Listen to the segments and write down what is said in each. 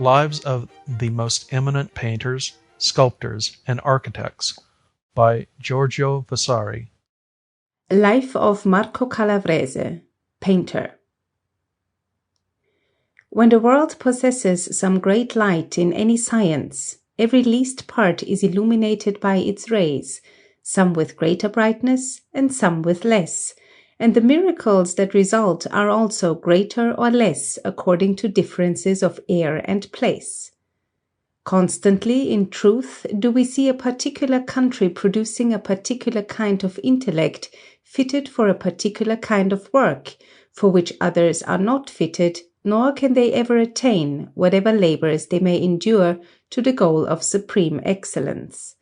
Lives of the Most Eminent Painters, Sculptors, and Architects by Giorgio Vasari. Life of Marco Calabrese, Painter. When the world possesses some great light in any science, every least part is illuminated by its rays, some with greater brightness and some with less, and the miracles that result are also greater or less according to differences of air and place. Constantly, in truth, do we see a particular country producing a particular kind of intellect fitted for a particular kind of work, for which others are not fitted, nor can they ever attain, whatever labors they may endure, to the goal of supreme excellence.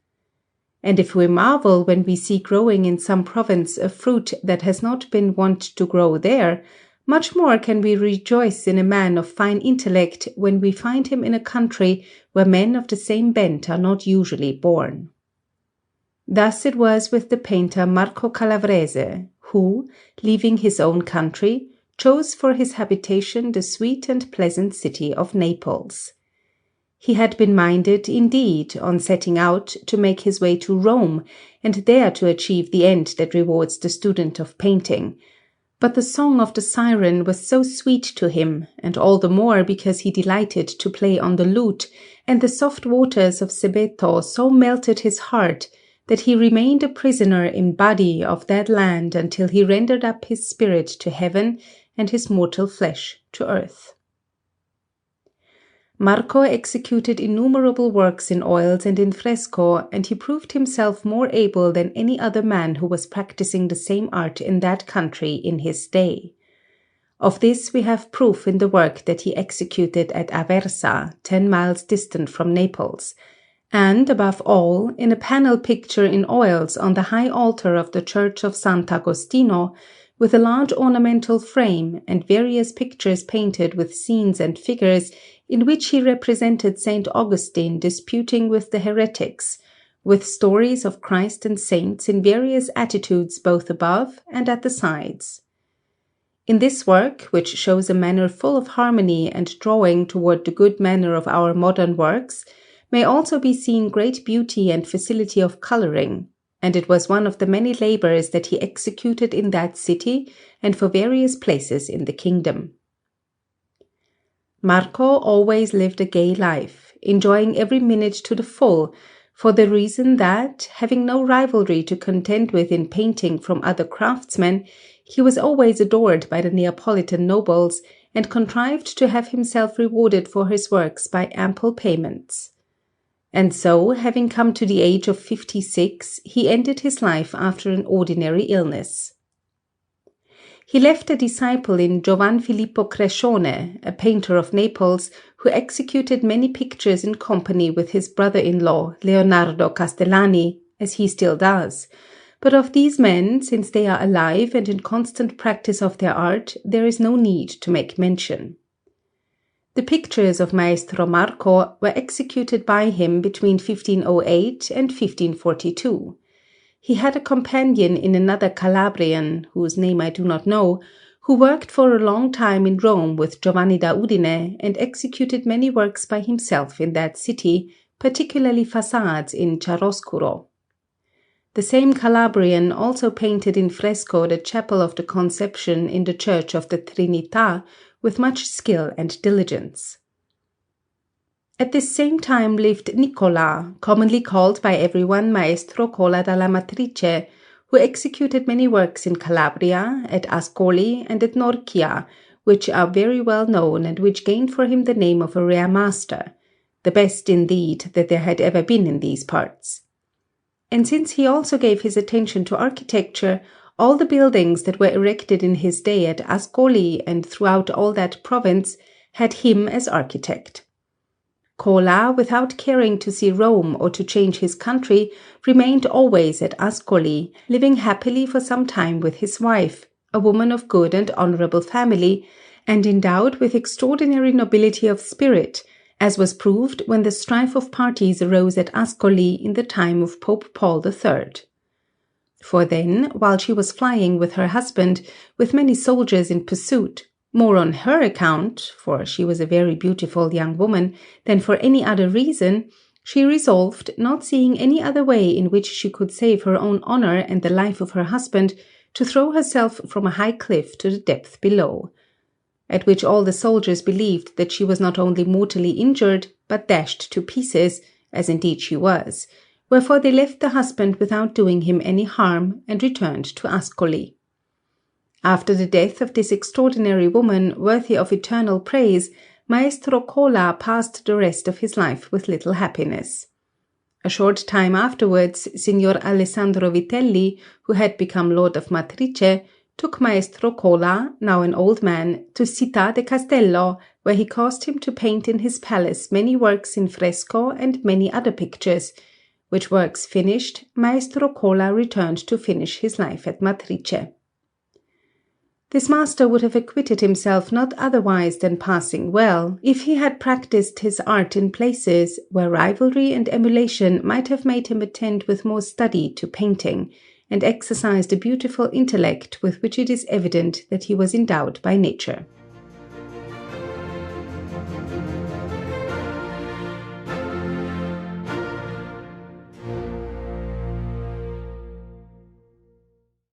And if we marvel when we see growing in some province a fruit that has not been wont to grow there, much more can we rejoice in a man of fine intellect when we find him in a country where men of the same bent are not usually born. Thus it was with the painter Marco Calabrese, who, leaving his own country, chose for his habitation the sweet and pleasant city of Naples. He had been minded, indeed, on setting out, to make his way to Rome, and there to achieve the end that rewards the student of painting. But the song of the siren was so sweet to him, and all the more because he delighted to play on the lute, and the soft waters of Sebeto so melted his heart, that he remained a prisoner in body of that land until he rendered up his spirit to heaven and his mortal flesh to earth. Marco executed innumerable works in oils and in fresco, and he proved himself more able than any other man who was practicing the same art in that country in his day. Of this we have proof in the work that he executed at Aversa, 10 miles distant from Naples, and, above all, in a panel picture in oils on the high altar of the church of Sant Agostino, with a large ornamental frame, and various pictures painted with scenes and figures, in which he represented St. Augustine disputing with the heretics, with stories of Christ and saints in various attitudes both above and at the sides. In this work, which shows a manner full of harmony and drawing toward the good manner of our modern works, may also be seen great beauty and facility of coloring, and it was one of the many labors that he executed in that city and for various places in the kingdom. Marco always lived a gay life, enjoying every minute to the full, for the reason that, having no rivalry to contend with in painting from other craftsmen, he was always adored by the Neapolitan nobles, and contrived to have himself rewarded for his works by ample payments. And so, having come to the age of 56, he ended his life after an ordinary illness. He left a disciple in Giovanni Filippo Crescione, a painter of Naples, who executed many pictures in company with his brother-in-law, Leonardo Castellani, as he still does. But of these men, since they are alive and in constant practice of their art, there is no need to make mention. The pictures of Maestro Marco were executed by him between 1508 and 1542. He had a companion in another Calabrian, whose name I do not know, who worked for a long time in Rome with Giovanni da Udine and executed many works by himself in that city, particularly facades in chiaroscuro. The same Calabrian also painted in fresco the chapel of the Conception in the Church of the Trinità with much skill and diligence. At this same time lived Nicola, commonly called by everyone Maestro Cola dalla Matrice, who executed many works in Calabria, at Ascoli, and at Norcia, which are very well known and which gained for him the name of a rare master, the best indeed that there had ever been in these parts. And since he also gave his attention to architecture, all the buildings that were erected in his day at Ascoli and throughout all that province had him as architect. Cola, without caring to see Rome or to change his country, remained always at Ascoli, living happily for some time with his wife, a woman of good and honorable family, and endowed with extraordinary nobility of spirit, as was proved when the strife of parties arose at Ascoli in the time of Pope Paul III. For then, while she was flying with her husband, with many soldiers in pursuit, More on her account, for she was a very beautiful young woman, than for any other reason, she resolved, not seeing any other way in which she could save her own honor and the life of her husband, to throw herself from a high cliff to the depth below. At which all the soldiers believed that she was not only mortally injured, but dashed to pieces, as indeed she was, wherefore they left the husband without doing him any harm, and returned to Ascoli. After the death of this extraordinary woman, worthy of eternal praise, Maestro Cola passed the rest of his life with little happiness. A short time afterwards, Signor Alessandro Vitelli, who had become Lord of Matrice, took Maestro Cola, now an old man, to Città de Castello, where he caused him to paint in his palace many works in fresco and many other pictures, which works finished, Maestro Cola returned to finish his life at Matrice. This master would have acquitted himself not otherwise than passing well, if he had practised his art in places where rivalry and emulation might have made him attend with more study to painting, and exercise the beautiful intellect with which it is evident that he was endowed by nature.